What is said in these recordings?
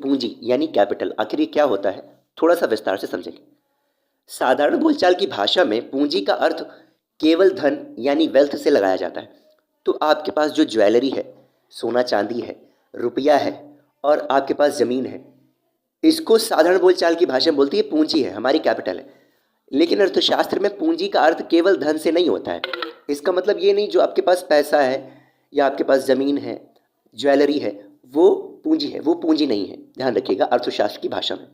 पूंजी यानी कैपिटल, आखिर ये क्या होता है, थोड़ा सा विस्तार से समझेंगे। साधारण बोलचाल की भाषा में पूंजी का अर्थ केवल धन यानी वेल्थ से लगाया जाता है। तो आपके पास जो ज्वेलरी है, सोना चांदी है, रुपया है और आपके पास ज़मीन है, इसको साधारण बोलचाल की भाषा में बोलती है पूंजी है, हमारी कैपिटल है। लेकिन अर्थशास्त्र में पूंजी का अर्थ केवल धन से नहीं होता है। इसका मतलब ये नहीं जो आपके पास पैसा है या आपके पास ज़मीन है, ज्वेलरी है, वो पूंजी है, वो पूंजी नहीं है। ध्यान रखिएगा अर्थशास्त्र की भाषा में।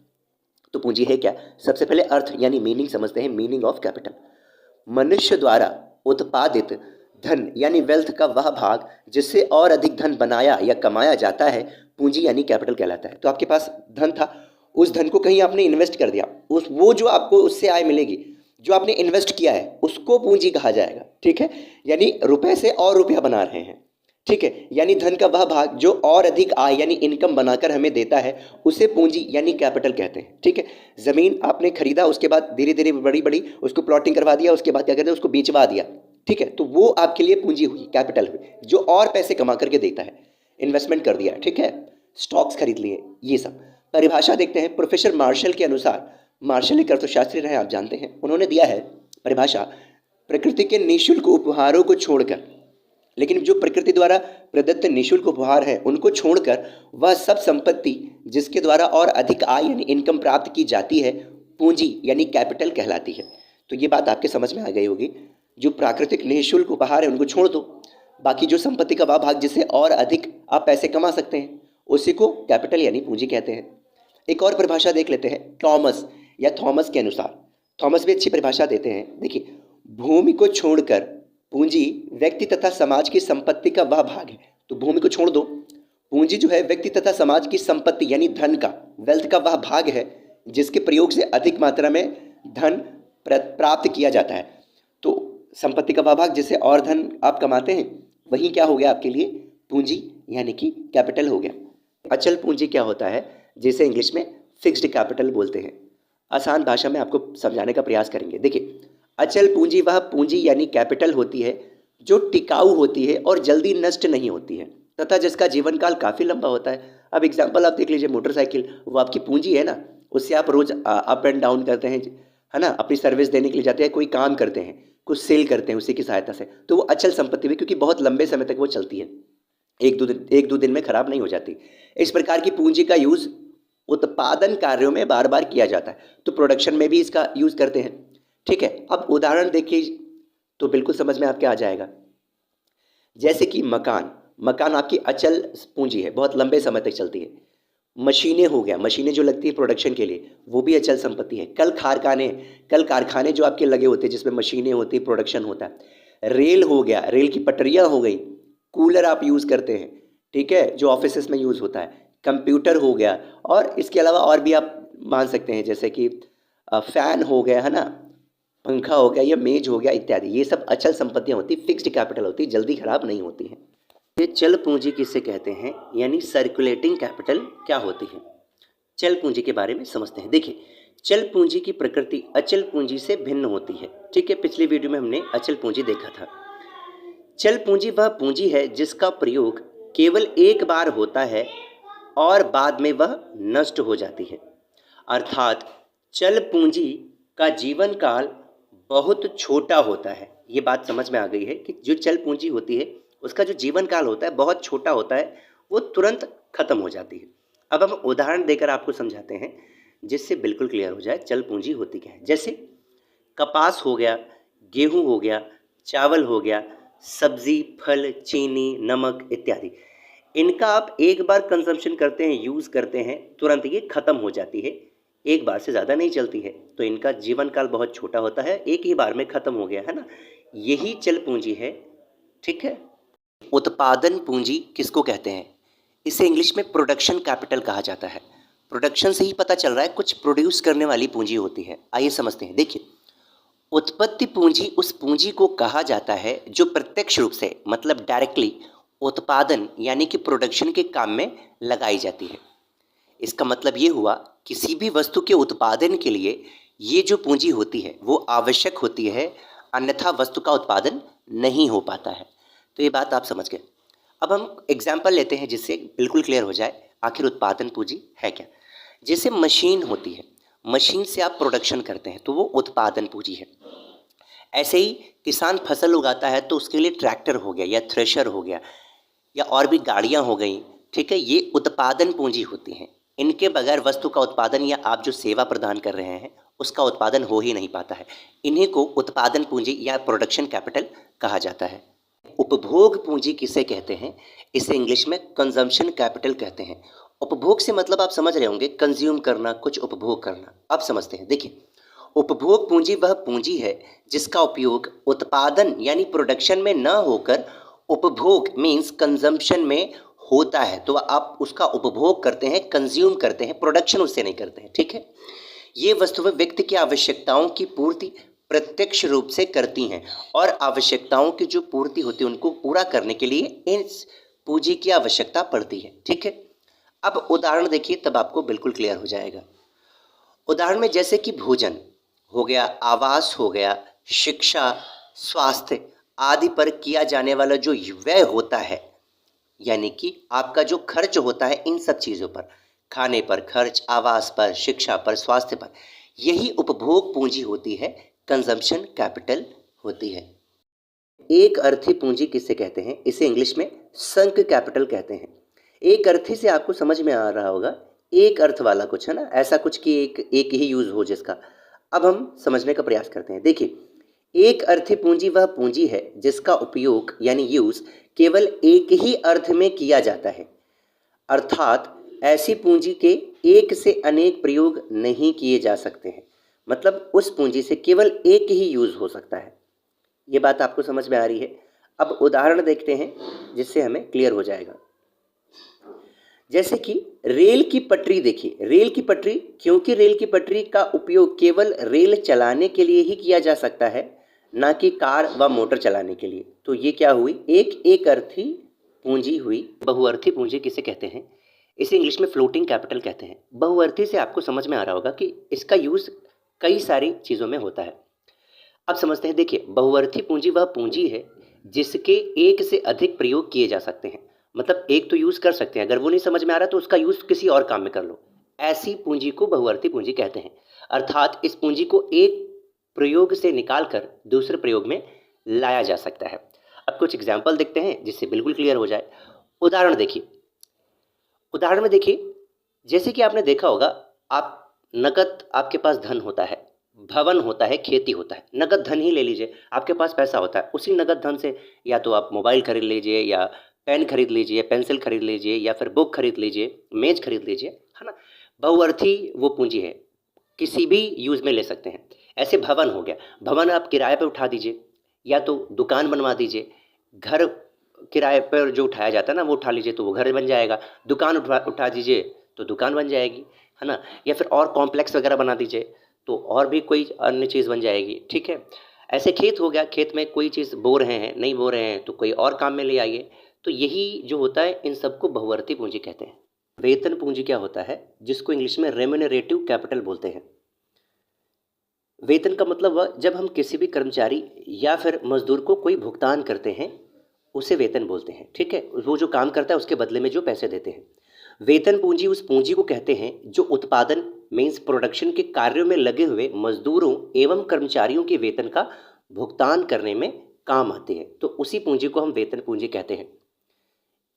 तो पूंजी है क्या? सबसे पहले अर्थ यानी मीनिंग समझते हैं, मीनिंग ऑफ कैपिटल। मनुष्य द्वारा उत्पादित धन यानी वेल्थ का वह भाग जिससे और अधिक धन बनाया या कमाया जाता है, पूंजी यानी कैपिटल कहलाता है। तो आपके पास धन था, उस धन को कहीं आपने इन्वेस्ट कर दिया, वो जो आपको उससे आय मिलेगी, जो आपने इन्वेस्ट किया है, उसको पूंजी कहा जाएगा। ठीक है, यानी रुपए से और रुपया बना रहे हैं। ठीक है, यानी धन का वह भाग जो और अधिक आय यानी इनकम बनाकर हमें देता है, उसे पूंजी यानी कैपिटल कहते हैं। ठीक है, ज़मीन आपने खरीदा, उसके बाद धीरे धीरे बड़ी बड़ी उसको प्लॉटिंग करवा दिया, उसके बाद क्या कहते हैं उसको बेचवा दिया। ठीक है, तो वो आपके लिए पूंजी हुई, कैपिटल हुई, जो और पैसे कमा करके देता है, इन्वेस्टमेंट कर दिया। ठीक है, स्टॉक्स खरीद लिए, ये सब। परिभाषा देखते हैं प्रोफेसर मार्शल के अनुसार, मार्शल एक अर्थशास्त्री रहे, आप जानते हैं, उन्होंने दिया है परिभाषा, प्रकृति के निःशुल्क उपहारों को छोड़कर, लेकिन जो प्रकृति द्वारा प्रदत्त निःशुल्क उपहार है उनको छोड़कर वह सब संपत्ति जिसके द्वारा और अधिक आय यानी इनकम प्राप्त की जाती है, पूंजी यानी कैपिटल कहलाती है। तो ये बात आपके समझ में आ गई होगी। जो प्राकृतिक निःशुल्क उपहार है उनको छोड़ दो, बाकी जो संपत्ति का वह भाग जिससे और अधिक आप पैसे कमा सकते हैं, उसी को कैपिटल यानी पूंजी कहते हैं। एक और परिभाषा देख लेते हैं थॉमस या थॉमस के अनुसार। थॉमस भी अच्छी परिभाषा देते हैं। देखिए, भूमि को छोड़कर पूंजी व्यक्ति तथा समाज की संपत्ति का वह भाग है। तो भूमि को छोड़ दो, पूंजी जो है व्यक्ति तथा समाज की संपत्ति यानी धन का, वेल्थ का वह भाग है जिसके प्रयोग से अधिक मात्रा में धन प्राप्त किया जाता है। तो संपत्ति का वह भाग जिससे और धन आप कमाते हैं, वही क्या हो गया आपके लिए, पूंजी यानी कि कैपिटल हो गया। अचल पूंजी क्या होता है, जिसे इंग्लिश में फिक्स्ड कैपिटल बोलते हैं। आसान भाषा में आपको समझाने का प्रयास करेंगे। देखिए, अचल पूंजी वह पूंजी यानी कैपिटल होती है जो टिकाऊ होती है और जल्दी नष्ट नहीं होती है तथा जिसका जीवन काल काफ़ी लंबा होता है। अब एग्जांपल आप देख लीजिए, मोटरसाइकिल, वो आपकी पूंजी है ना, उससे आप रोज़ अप एंड डाउन करते हैं, है ना, अपनी सर्विस देने के लिए जाते हैं, कोई काम करते हैं, कुछ सेल करते हैं उसी की सहायता से, तो वो अचल संपत्ति हुई, क्योंकि बहुत लंबे समय तक वो चलती है, एक दो दिन में खराब नहीं हो जाती। इस प्रकार की पूंजी का यूज़ उत्पादन कार्यों में बार बार किया जाता है, तो प्रोडक्शन में भी इसका यूज़ करते हैं। ठीक है, अब उदाहरण देखिए तो बिल्कुल समझ में आपके आ जाएगा। जैसे कि मकान आपकी अचल पूंजी है, बहुत लंबे समय तक चलती है। मशीनें हो गया, मशीनें जो लगती है प्रोडक्शन के लिए, वो भी अचल संपत्ति है। कल कारखाने जो आपके लगे होते हैं जिसमें मशीनें होती, प्रोडक्शन होता है। रेल हो गया, रेल की पटरियाँ हो गई। कूलर आप यूज़ करते हैं, ठीक है, जो ऑफिसेस में यूज़ होता है। कंप्यूटर हो गया, और इसके अलावा और भी आप मान सकते हैं, जैसे कि फ़ैन हो गया, है ना, पंखा हो गया, या मेज हो गया इत्यादि। ये सब अचल संपत्तियां होती, फिक्स्ड कैपिटल होती, जल्दी खराब नहीं होती हैं। ये चल पूंजी किसे कहते हैं, यानी सर्कुलेटिंग कैपिटल क्या होती है। चल पूंजी के बारे में समझते हैं। देखिए, चल पूंजी की प्रकृति अचल पूंजी से भिन्न होती है। ठीक है, पिछली वीडियो में हमने अचल पूंजी देखा था। चल पूंजी वह पूंजी है जिसका प्रयोग केवल एक बार होता है और बाद में वह नष्ट हो जाती है। अर्थात चल पूंजी का जीवन काल बहुत छोटा होता है। ये बात समझ में आ गई है कि जो चल पूंजी होती है उसका जो जीवन काल होता है बहुत छोटा होता है, वो तुरंत खत्म हो जाती है। अब हम उदाहरण देकर आपको समझाते हैं जिससे बिल्कुल क्लियर हो जाए चल पूंजी होती क्या है। जैसे कपास हो गया, गेहूं हो गया, चावल हो गया, सब्जी, फल, चीनी, नमक इत्यादि। इनका आप एक बार कंजम्पशन करते हैं, यूज़ करते हैं, तुरंत ये खत्म हो जाती है, एक बार से ज़्यादा नहीं चलती है, तो इनका जीवन काल बहुत छोटा होता है, एक ही बार में ख़त्म हो गया, है ना। यही चल पूंजी है। ठीक है, उत्पादन पूंजी किसको कहते हैं, इसे इंग्लिश में प्रोडक्शन कैपिटल कहा जाता है। प्रोडक्शन से ही पता चल रहा है, कुछ प्रोड्यूस करने वाली पूंजी होती है। आइए समझते हैं। देखिए, उत्पत्ति पूंजी उस पूंजी को कहा जाता है जो प्रत्यक्ष रूप से, मतलब डायरेक्टली, उत्पादन यानी कि प्रोडक्शन के काम में लगाई जाती है। इसका मतलब ये हुआ, किसी भी वस्तु के उत्पादन के लिए ये जो पूंजी होती है वो आवश्यक होती है, अन्यथा वस्तु का उत्पादन नहीं हो पाता है। तो ये बात आप समझ गए। अब हम एग्जाम्पल लेते हैं जिससे बिल्कुल क्लियर हो जाए। आखिर उत्पादन पूंजी है क्या? जैसे मशीन होती है, मशीन से आप प्रोडक्शन करते हैं तो वो उत्पादन पूंजी है। ऐसे ही किसान फसल उगाता है तो उसके लिए ट्रैक्टर हो गया या थ्रेशर हो गया या और भी गाड़ियाँ हो गई, ठीक है, ये उत्पादन पूंजी होती हैं। इनके बगैर वस्तु का उत्पादन या आप जो सेवा प्रदान कर रहे हैं उसका उत्पादन हो ही नहीं पाता है। इन्हीं को उत्पादन पूंजी या प्रोडक्शन कैपिटल कहा जाता है। उपभोग पूंजी किसे कहते हैं? इसे इंग्लिश में कंजम्पशन कैपिटल कहते हैं। उपभोग से मतलब आप समझ रहे होंगे, कंज्यूम करना, कुछ उपभोग करना। अब समझते हैं, देखिए, उपभोग पूंजी वह पूंजी है जिसका उपयोग उत्पादन यानी प्रोडक्शन में न होकर उपभोग मीन्स कंजम्पशन में होता है, तो आप उसका उपभोग करते हैं, कंज्यूम करते हैं, प्रोडक्शन उससे नहीं करते हैं, ठीक है। ये वस्तुएं व्यक्ति की आवश्यकताओं की पूर्ति प्रत्यक्ष रूप से करती हैं और आवश्यकताओं की जो पूर्ति होती है उनको पूरा करने के लिए इस पूंजी की आवश्यकता पड़ती है, ठीक है। अब उदाहरण देखिए, तब आपको बिल्कुल क्लियर हो जाएगा। उदाहरण में जैसे कि भोजन हो गया, आवास हो गया, शिक्षा, स्वास्थ्य आदि पर किया जाने वाला जो व्यय होता है, यानी कि आपका जो खर्च होता है इन सब चीज़ों पर, खाने पर खर्च, आवास पर, शिक्षा पर, स्वास्थ्य पर, यही उपभोग पूंजी होती है, कंजम्पशन कैपिटल होती है। एक अर्थी पूंजी किसे कहते हैं? इसे इंग्लिश में संक कैपिटल कहते हैं। एक अर्थी से आपको समझ में आ रहा होगा, एक अर्थ वाला कुछ है ना, ऐसा कुछ कि एक ही यूज हो जिसका। अब हम समझने का प्रयास करते हैं। देखिए, एक अर्थी पूंजी वह पूंजी है जिसका उपयोग यानी यूज केवल एक ही अर्थ में किया जाता है, अर्थात ऐसी पूंजी के एक से अनेक प्रयोग नहीं किए जा सकते हैं। मतलब उस पूंजी से केवल एक ही यूज हो सकता है। ये बात आपको समझ में आ रही है? अब उदाहरण देखते हैं जिससे हमें क्लियर हो जाएगा। जैसे कि रेल की पटरी देखिए, रेल की पटरी, क्योंकि रेल की पटरी का उपयोग केवल रेल चलाने के लिए ही किया जा सकता है, ना कि कार व मोटर चलाने के लिए, तो ये क्या हुई? एक अर्थी पूंजी हुई। बहुअर्थी पूंजी किसे कहते हैं? इसे इंग्लिश में फ्लोटिंग कैपिटल कहते हैं। बहुअर्थी से आपको समझ में आ रहा होगा कि इसका यूज कई सारी चीज़ों में होता है। अब समझते हैं। देखिए, बहुअर्थी पूंजी वह पूंजी है जिसके एक से अधिक प्रयोग किए जा सकते हैं। मतलब एक तो यूज कर सकते हैं, अगर वो नहीं समझ में आ रहा तो उसका यूज किसी और काम में कर लो। ऐसी पूंजी को बहुअर्थी पूंजी कहते हैं। अर्थात इस पूंजी को एक प्रयोग से निकालकर दूसरे प्रयोग में लाया जा सकता है। अब कुछ एग्जाम्पल देखते हैं जिससे बिल्कुल क्लियर हो जाए। उदाहरण देखिए, उदाहरण में देखिए, जैसे कि आपने देखा होगा, आप नकद, आपके पास धन होता है, भवन होता है, खेती होता है, नगद धन ही ले लीजिए। आपके पास पैसा होता है, उसी नगद धन से या तो आप मोबाइल खरीद लीजिए या पेन खरीद लीजिए, पेंसिल खरीद लीजिए या फिर बुक खरीद लीजिए, मेज खरीद लीजिए, है ना। बहुअर्थी वो पूंजी है, किसी भी यूज में ले सकते हैं। ऐसे भवन हो गया, भवन आप किराए पे उठा दीजिए या तो दुकान बनवा दीजिए। घर किराए पर जो उठाया जाता है ना, वो उठा लीजिए तो वो घर बन जाएगा। दुकान उठा दीजिए तो दुकान बन जाएगी, है ना। या फिर और कॉम्प्लेक्स वगैरह बना दीजिए तो और भी कोई अन्य चीज़ बन जाएगी, ठीक है। ऐसे खेत हो गया, खेत में कोई चीज़ बो रहे हैं, नहीं बो रहे हैं तो कोई और काम में ले आइए। तो यही जो होता है, इन सबको बहुअर्थी पूंजी कहते हैं। वेतन पूंजी क्या होता है, जिसको इंग्लिश में रेम्यूनरेटिव कैपिटल बोलते हैं। वेतन का मतलब वह जब हम किसी भी कर्मचारी या फिर मजदूर को कोई भुगतान करते हैं उसे वेतन बोलते हैं, ठीक है। वो जो काम करता है उसके बदले में जो पैसे देते हैं। वेतन पूंजी उस पूंजी को कहते हैं जो उत्पादन मीन्स प्रोडक्शन के कार्यों में लगे हुए मजदूरों एवं कर्मचारियों के वेतन का भुगतान करने में काम आते हैं, तो उसी पूंजी को हम वेतन पूंजी कहते हैं।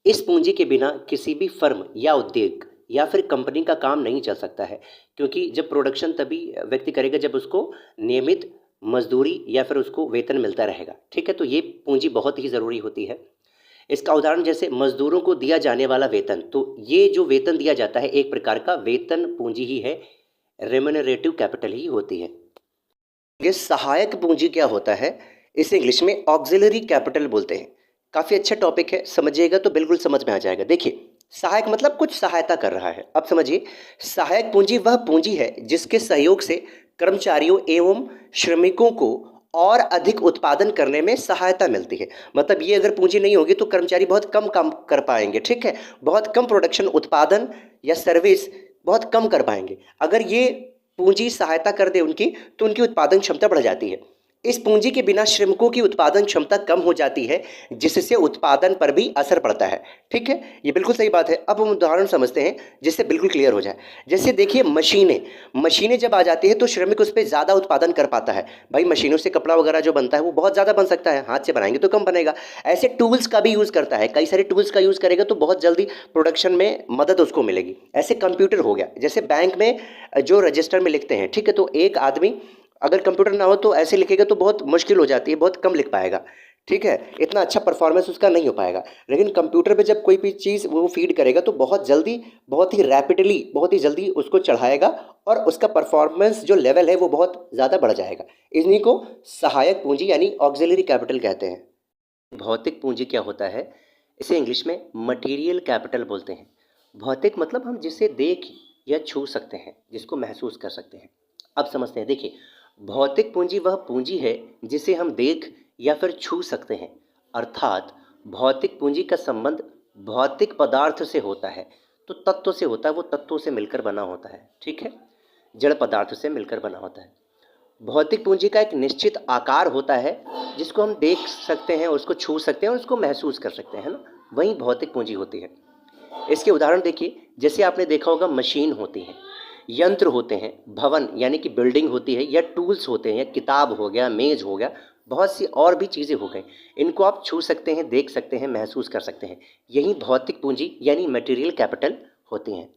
इस पूंजी के बिना किसी भी फर्म या उद्योग या फिर कंपनी का काम नहीं चल सकता है, क्योंकि जब प्रोडक्शन तभी व्यक्ति करेगा जब उसको नियमित मजदूरी या फिर उसको वेतन मिलता रहेगा, ठीक है। तो ये पूंजी बहुत ही ज़रूरी होती है। इसका उदाहरण जैसे मजदूरों को दिया जाने वाला वेतन, तो ये जो वेतन दिया जाता है एक प्रकार का वेतन पूंजी ही है, रेम्यूनरेटिव कैपिटल ही होती है। ये सहायक पूंजी क्या होता है, इसे इंग्लिश में ऑक्सिलरी कैपिटल बोलते हैं। काफ़ी अच्छा टॉपिक है, समझिएगा तो बिल्कुल समझ में आ जाएगा। देखिए, सहायक मतलब कुछ सहायता कर रहा है। अब समझिए, सहायक पूंजी वह पूंजी है जिसके सहयोग से कर्मचारियों एवं श्रमिकों को और अधिक उत्पादन करने में सहायता मिलती है। मतलब ये अगर पूंजी नहीं होगी तो कर्मचारी बहुत कम काम कर पाएंगे, ठीक है। बहुत कम प्रोडक्शन, उत्पादन या सर्विस बहुत कम कर पाएंगे। अगर ये पूंजी सहायता कर दे उनकी, तो उनकी उत्पादन क्षमता बढ़ जाती है। इस पूंजी के बिना श्रमिकों की उत्पादन क्षमता कम हो जाती है, जिससे उत्पादन पर भी असर पड़ता है। ठीक है, ये बिल्कुल सही बात है। अब हम उदाहरण समझते हैं जिससे बिल्कुल क्लियर हो जाए। जैसे देखिए मशीनें मशीनें जब आ जाती है तो श्रमिक उस पर ज़्यादा उत्पादन कर पाता है। भाई मशीनों से कपड़ा वगैरह जो बनता है वो बहुत ज़्यादा बन सकता है, हाथ से बनाएंगे तो कम बनेगा। ऐसे टूल्स का भी यूज़ करता है, कई सारे टूल्स का यूज़ करेगा तो बहुत जल्दी प्रोडक्शन में मदद उसको मिलेगी। ऐसे कंप्यूटर हो गया, जैसे बैंक में जो रजिस्टर में लिखते हैं, ठीक है, तो एक आदमी अगर कंप्यूटर ना हो तो ऐसे लिखेगा तो बहुत मुश्किल हो जाती है, बहुत कम लिख पाएगा। ठीक है, इतना अच्छा परफॉर्मेंस उसका नहीं हो पाएगा। लेकिन कंप्यूटर पे जब कोई भी चीज़ वो फीड करेगा तो बहुत जल्दी, बहुत ही रैपिडली, बहुत ही जल्दी उसको चढ़ाएगा और उसका परफॉर्मेंस जो लेवल है वो बहुत ज़्यादा बढ़ जाएगा। इन्हीं को सहायक पूंजी यानी ऑक्सिलरी कैपिटल कहते हैं। भौतिक पूंजी क्या होता है? इसे इंग्लिश में मटेरियल कैपिटल बोलते हैं। भौतिक मतलब हम जिसे देख या छू सकते हैं, जिसको महसूस कर सकते हैं। अब समझते हैं। देखिए, भौतिक पूंजी वह पूंजी है जिसे हम देख या फिर छू सकते हैं, अर्थात भौतिक पूंजी का संबंध भौतिक पदार्थ से होता है। तो तत्व से होता है, वो तत्वों से मिलकर बना होता है। ठीक है, जड़ पदार्थ से मिलकर बना होता है। भौतिक पूंजी का एक निश्चित आकार होता है जिसको हम देख सकते हैं, उसको छू सकते हैं और उसको महसूस कर सकते हैं, है ना, वही भौतिक पूंजी होती है। इसके उदाहरण देखिए, जैसे आपने देखा होगा मशीन होती है, यंत्र होते हैं, भवन यानी कि बिल्डिंग होती है, या टूल्स होते हैं, या किताब हो गया, मेज हो गया, बहुत सी और भी चीज़ें हो गई। इनको आप छू सकते हैं, देख सकते हैं, महसूस कर सकते हैं। यही भौतिक पूंजी यानी मटेरियल कैपिटल होती हैं।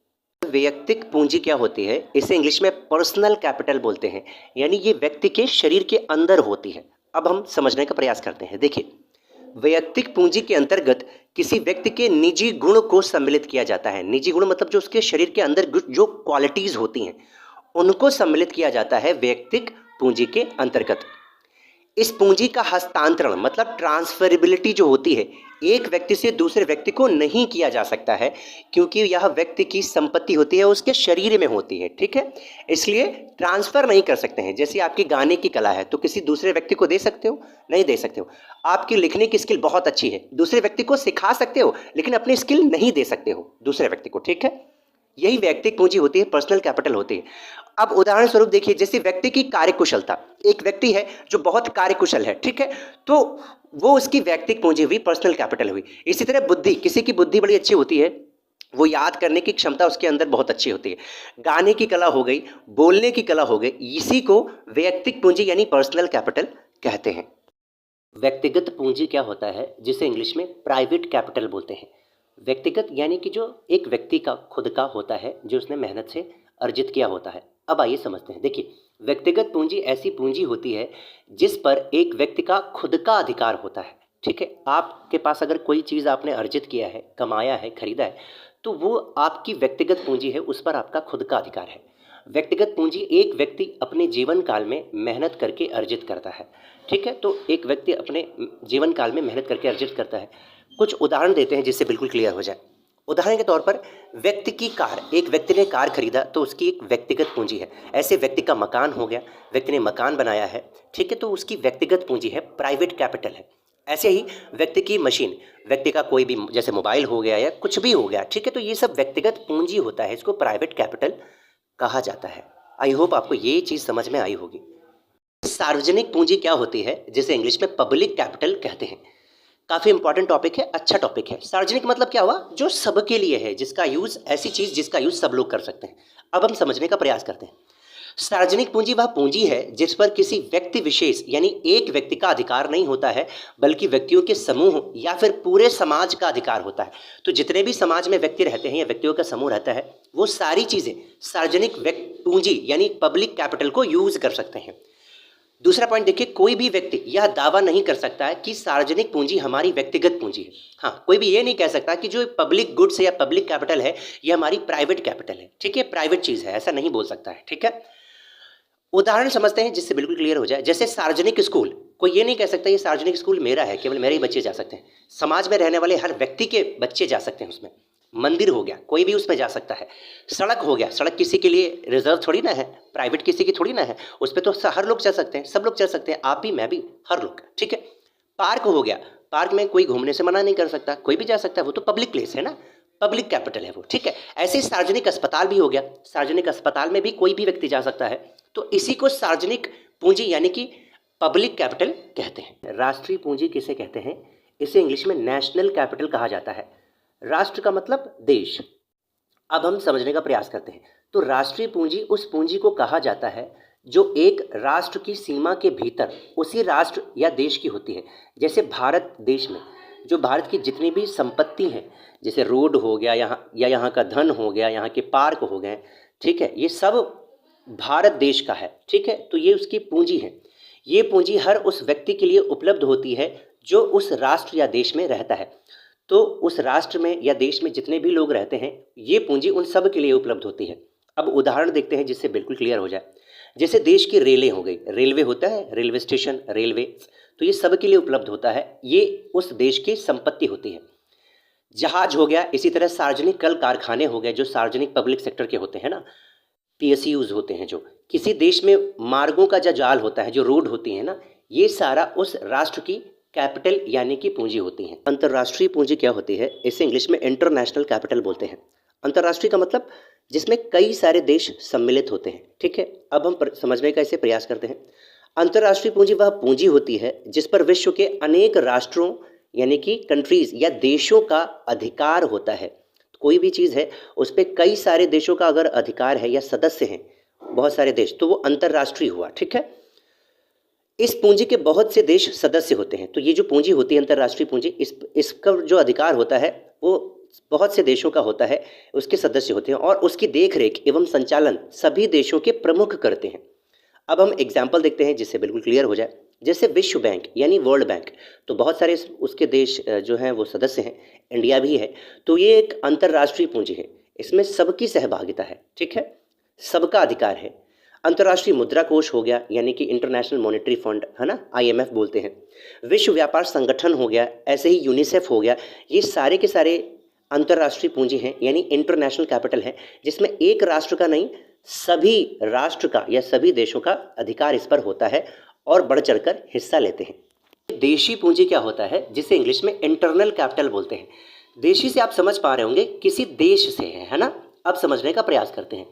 वैयक्तिक पूंजी क्या होती है? इसे इंग्लिश में पर्सनल कैपिटल बोलते हैं, यानी ये व्यक्ति के शरीर के अंदर होती है। अब हम समझने का प्रयास करते हैं। देखिए, वैयक्तिक पूंजी के अंतर्गत किसी व्यक्ति के निजी गुण को सम्मिलित किया जाता है। निजी गुण मतलब जो उसके शरीर के अंदर जो क्वालिटीज होती हैं उनको सम्मिलित किया जाता है वैयक्तिक पूंजी के अंतर्गत। इस पूंजी का हस्तांतरण मतलब ट्रांसफरेबिलिटी जो होती है, एक व्यक्ति से दूसरे व्यक्ति को नहीं किया जा सकता है, क्योंकि यह व्यक्ति की संपत्ति होती है, उसके शरीर में होती है। ठीक है, इसलिए ट्रांसफर नहीं कर सकते हैं। जैसे आपकी गाने की कला है तो किसी दूसरे व्यक्ति को दे सकते हो? नहीं दे सकते हो। आपकी लिखने की स्किल बहुत अच्छी है, दूसरे व्यक्ति को सिखा सकते हो, लेकिन अपनी स्किल नहीं दे सकते हो दूसरे व्यक्ति को। ठीक है, यही वैयक्तिक पूंजी होती है, पर्सनल कैपिटल होती है। अब उदाहरण स्वरूप देखिए, जैसे व्यक्ति की कार्यकुशलता, एक व्यक्ति है जो बहुत कार्यकुशल है, ठीक है, तो वो उसकी वैयक्तिक पूंजी हुई, पर्सनल कैपिटल हुई। इसी तरह बुद्धि, किसी की बुद्धि बड़ी अच्छी होती है, वो याद करने की क्षमता उसके अंदर बहुत अच्छी होती है। गाने की कला हो गई, बोलने की कला हो गई, इसी को वैयक्तिक पूंजी यानी पर्सनल कैपिटल कहते हैं। व्यक्तिगत पूंजी क्या होता है? जिसे इंग्लिश में प्राइवेट कैपिटल बोलते हैं। व्यक्तिगत यानी कि जो एक व्यक्ति का खुद का होता है, जो उसने मेहनत से अर्जित किया होता है। अब आइए समझते हैं। देखिए, व्यक्तिगत पूंजी ऐसी पूंजी होती है जिस पर एक व्यक्ति का खुद का अधिकार होता है। ठीक है, आपके पास अगर कोई चीज़ आपने अर्जित किया है, कमाया है, खरीदा है, तो वो आपकी व्यक्तिगत पूंजी है, उस पर आपका खुद का अधिकार है। व्यक्तिगत पूंजी एक व्यक्ति अपने जीवन काल में मेहनत करके अर्जित करता है। ठीक है, तो एक व्यक्ति अपने जीवन काल में मेहनत करके अर्जित करता है। कुछ उदाहरण देते हैं जिससे बिल्कुल क्लियर हो जाए। उदाहरण के तौर पर, व्यक्ति की कार, एक व्यक्ति ने कार खरीदा तो उसकी एक व्यक्तिगत पूंजी है। ऐसे व्यक्ति का मकान हो गया, व्यक्ति ने मकान बनाया है, ठीक है, तो उसकी व्यक्तिगत पूंजी है, प्राइवेट कैपिटल है। ऐसे ही व्यक्ति की मशीन, व्यक्ति का कोई भी जैसे मोबाइल हो गया या कुछ भी हो गया, ठीक है, तो ये सब व्यक्तिगत पूंजी होता है, इसको प्राइवेट कैपिटल कहा जाता है। आई होप आपको ये चीज़ समझ में आई होगी। सार्वजनिक पूंजी क्या होती है? जिसे इंग्लिश में पब्लिक कैपिटल कहते हैं। काफ़ी इंपॉर्टेंट टॉपिक है, अच्छा टॉपिक है। सार्वजनिक मतलब क्या हुआ? जो सबके लिए है, जिसका यूज़, ऐसी चीज़ जिसका यूज़ सब लोग कर सकते हैं। अब हम समझने का प्रयास करते हैं। सार्वजनिक पूंजी वह पूंजी है जिस पर किसी व्यक्ति विशेष यानी एक व्यक्ति का अधिकार नहीं होता है, बल्कि व्यक्तियों के समूह या फिर पूरे समाज का अधिकार होता है। तो जितने भी समाज में व्यक्ति रहते हैं या व्यक्तियों का समूह रहता है, वो सारी चीज़ें सार्वजनिक पूंजी यानी पब्लिक कैपिटल को यूज़ कर सकते हैं। दूसरा पॉइंट देखिए, कोई भी व्यक्ति यह दावा नहीं कर सकता है कि सार्वजनिक पूंजी हमारी व्यक्तिगत पूंजी है। हाँ, कोई भी ये नहीं कह सकता कि जो पब्लिक गुड्स या पब्लिक कैपिटल है ये हमारी प्राइवेट कैपिटल है। ठीक है, प्राइवेट चीज़ है, ऐसा नहीं बोल सकता है। ठीक है, उदाहरण समझते हैं जिससे बिल्कुल क्लियर हो जाए। जैसे सार्वजनिक स्कूल, कोई ये नहीं कह सकता ये सार्वजनिक स्कूल मेरा है, केवल मेरे ही बच्चे जा सकते हैं। समाज में रहने वाले हर व्यक्ति के बच्चे जा सकते हैं उसमें। मंदिर हो गया, कोई भी उसमें जा सकता है। सड़क हो गया, सड़क किसी के लिए रिजर्व थोड़ी ना है, प्राइवेट किसी की थोड़ी ना है, उस पर तो हर लोग चल सकते हैं, सब लोग चल सकते हैं, आप भी, मैं भी, हर लोग। ठीक है, पार्क हो गया, पार्क में कोई घूमने से मना नहीं कर सकता, कोई भी जा सकता है, वो तो पब्लिक प्लेस है ना, पब्लिक कैपिटल है वो। ठीक है, ऐसे ही सार्वजनिक अस्पताल भी हो गया, सार्वजनिक अस्पताल में भी कोई भी व्यक्ति जा सकता है। तो इसी को सार्वजनिक पूंजी यानी कि पब्लिक कैपिटल कहते हैं। राष्ट्रीय पूंजी किसे कहते हैं? इसे इंग्लिश में नेशनल कैपिटल कहा जाता है। राष्ट्र का मतलब देश। अब हम समझने का प्रयास करते हैं। तो राष्ट्रीय पूंजी उस पूंजी को कहा जाता है जो एक राष्ट्र की सीमा के भीतर उसी राष्ट्र या देश की होती है। जैसे भारत देश में जो भारत की जितनी भी संपत्ति हैं, जैसे रोड हो गया यहाँ, या यहाँ का धन हो गया, यहाँ के पार्क हो गए, ठीक है, ये सब भारत देश का है, ठीक है। तो ये उसकी पूंजी है। ये पूंजी हर उस व्यक्ति के लिए उपलब्ध होती है जो उस राष्ट्र या देश में रहता है। तो उस राष्ट्र में या देश में जितने भी लोग रहते हैं, ये पूंजी उन सब के लिए उपलब्ध होती है। अब उदाहरण देखते हैं जिससे बिल्कुल क्लियर हो जाए। जैसे देश की रेलें हो गई, रेलवे होता है, रेलवे स्टेशन, रेलवे, तो ये सब के लिए उपलब्ध होता है, ये उस देश की संपत्ति होती है। जहाज हो गया, इसी तरह सार्वजनिक कल कारखाने हो गए जो सार्वजनिक पब्लिक सेक्टर के होते हैं ना, पीएसयूज होते हैं। जो किसी देश में मार्गों का जो जाल होता है, जो रोड होती है ना, ये सारा उस राष्ट्र की कैपिटल यानी कि पूंजी होती है। अंतर्राष्ट्रीय पूंजी क्या होती है? इसे इंग्लिश में इंटरनेशनल कैपिटल बोलते हैं। अंतर्राष्ट्रीय का मतलब जिसमें कई सारे देश सम्मिलित होते हैं, ठीक है। अब हम समझने का इसे प्रयास करते हैं। अंतर्राष्ट्रीय पूंजी वह पूंजी होती है जिस पर विश्व के अनेक राष्ट्रों यानी कि कंट्रीज या देशों का अधिकार होता है। कोई भी चीज़ है उस पर कई सारे देशों का अगर अधिकार है या सदस्य हैं, बहुत सारे देश, तो वो अंतर्राष्ट्रीय हुआ, ठीक है। इस पूंजी के बहुत से देश सदस्य होते हैं। तो ये जो पूंजी होती है अंतर्राष्ट्रीय पूंजी, इसका जो अधिकार होता है वो बहुत से देशों का होता है, उसके सदस्य होते हैं और उसकी देखरेख एवं संचालन सभी देशों के प्रमुख करते हैं। अब हम एग्जाम्पल देखते हैं जिससे बिल्कुल क्लियर हो जाए। जैसे विश्व बैंक यानी वर्ल्ड बैंक, तो बहुत सारे उसके देश जो हैं वो सदस्य हैं, इंडिया भी है। तो ये एक अंतर्राष्ट्रीय पूंजी है, इसमें सबकी सहभागिता है, ठीक है, सबका अधिकार है। अंतर्राष्ट्रीय मुद्रा कोष हो गया यानी कि इंटरनेशनल मॉनेटरी फंड, है ना, IMF बोलते हैं। विश्व व्यापार संगठन हो गया, ऐसे ही यूनिसेफ हो गया। ये सारे के सारे अंतर्राष्ट्रीय पूंजी हैं यानी इंटरनेशनल कैपिटल है, जिसमें एक राष्ट्र का नहीं, सभी राष्ट्र का या सभी देशों का अधिकार इस पर होता है और बढ़ चढ़कर हिस्सा लेते हैं। देशी पूंजी क्या होता है, जिसे इंग्लिश में इंटरनल कैपिटल बोलते हैं। देशी से आप समझ पा रहे होंगे किसी देश से है ना। अब समझने का प्रयास करते हैं।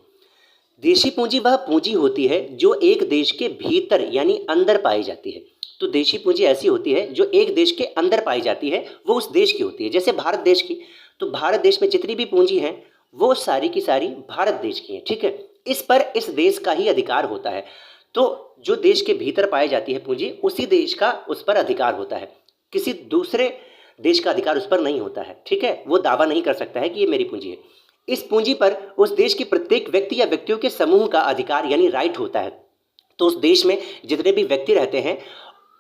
देशी पूंजी वह पूंजी होती है जो एक देश के भीतर यानी अंदर पाई जाती है। तो देशी पूंजी ऐसी होती है जो एक देश के अंदर पाई जाती है, वो उस देश की होती है। जैसे भारत देश की, तो भारत देश में जितनी भी पूंजी है वो सारी की सारी भारत देश की है, ठीक है। इस पर इस देश का ही अधिकार होता है। तो जो देश के भीतर पाई जाती है पूंजी, उसी देश का उस पर अधिकार होता है, किसी दूसरे देश का अधिकार उस पर नहीं होता है, ठीक है। वो दावा नहीं कर सकता है कि ये मेरी पूंजी है। इस पूंजी पर उस देश के प्रत्येक व्यक्ति या व्यक्तियों के समूह का अधिकार यानी राइट होता है। तो उस देश में जितने भी व्यक्ति रहते हैं,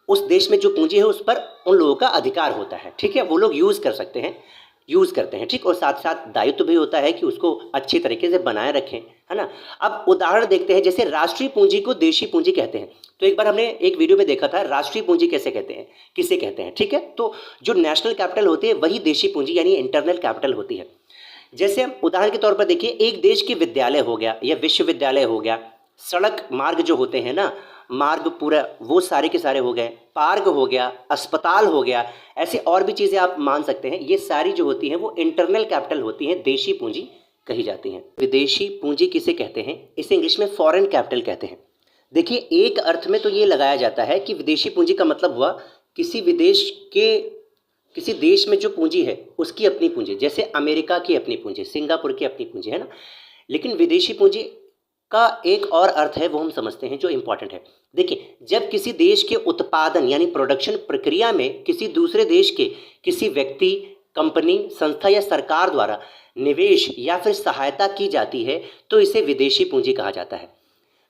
उस देश में जो पूंजी है उस पर उन लोगों का अधिकार होता है, ठीक है। वो लोग यूज़ करते हैं, ठीक। और साथ साथ दायित्व भी होता है कि उसको अच्छी तरीके से बनाए रखें, है ना। अब उदाहरण देखते हैं। जैसे राष्ट्रीय पूंजी को देशी पूंजी कहते हैं। तो एक बार हमने एक वीडियो में देखा था राष्ट्रीय पूंजी कैसे कहते हैं, किसे कहते हैं, ठीक है। तो जो नेशनल कैपिटल होती है वही देशी पूंजी यानी इंटरनल कैपिटल होती है। जैसे हम उदाहरण के तौर पर देखिए, एक देश के विद्यालय हो गया या विश्वविद्यालय हो गया, सड़क मार्ग जो होते हैं ना, मार्ग पूरा, वो सारे के सारे हो गए, पार्क हो गया, अस्पताल हो गया, ऐसे और भी चीज़ें आप मान सकते हैं। ये सारी जो होती हैं वो इंटरनल कैपिटल होती हैं, देशी पूंजी कही जाती हैं। विदेशी पूंजी किसे कहते हैं? इसे इंग्लिश में फॉरेन कैपिटल कहते हैं। देखिए, एक अर्थ में तो ये लगाया जाता है कि विदेशी पूंजी का मतलब हुआ किसी देश में जो पूंजी है उसकी अपनी पूंजी, जैसे अमेरिका की अपनी पूंजी, सिंगापुर की अपनी पूंजी, है ना। लेकिन विदेशी पूंजी का एक और अर्थ है, वो हम समझते हैं, जो इम्पॉर्टेंट है। देखिए, जब किसी देश के उत्पादन यानी प्रोडक्शन प्रक्रिया में किसी दूसरे देश के किसी व्यक्ति, कंपनी, संस्था या सरकार द्वारा निवेश या फिर सहायता की जाती है तो इसे विदेशी पूंजी कहा जाता है।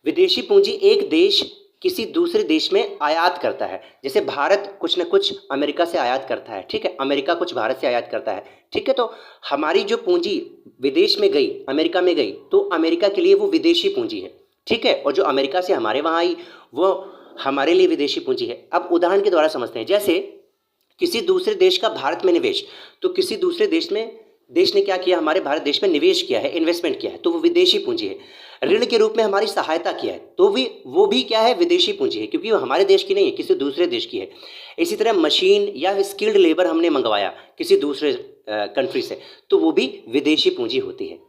विदेशी पूंजी एक देश किसी दूसरे देश में आयात करता है। जैसे भारत कुछ न कुछ अमेरिका से आयात करता है, ठीक है, अमेरिका कुछ भारत से आयात करता है, ठीक है। तो हमारी जो पूंजी विदेश में गई, अमेरिका में गई, तो अमेरिका के लिए वो विदेशी पूंजी है, ठीक है। और जो अमेरिका से हमारे वहाँ आई वो हमारे लिए विदेशी पूंजी है। अब उदाहरण के द्वारा समझते हैं। जैसे किसी दूसरे देश का भारत में निवेश, तो किसी दूसरे देश ने क्या किया, हमारे भारत देश में निवेश किया है, इन्वेस्टमेंट किया है, तो वो विदेशी पूंजी है। ऋण के रूप में हमारी सहायता किया है, तो वो भी क्या है, विदेशी पूंजी है, क्योंकि वो हमारे देश की नहीं है, किसी दूसरे देश की है। इसी तरह मशीन या स्किल्ड लेबर हमने मंगवाया किसी दूसरे कंट्री से, तो वो भी विदेशी पूंजी होती है।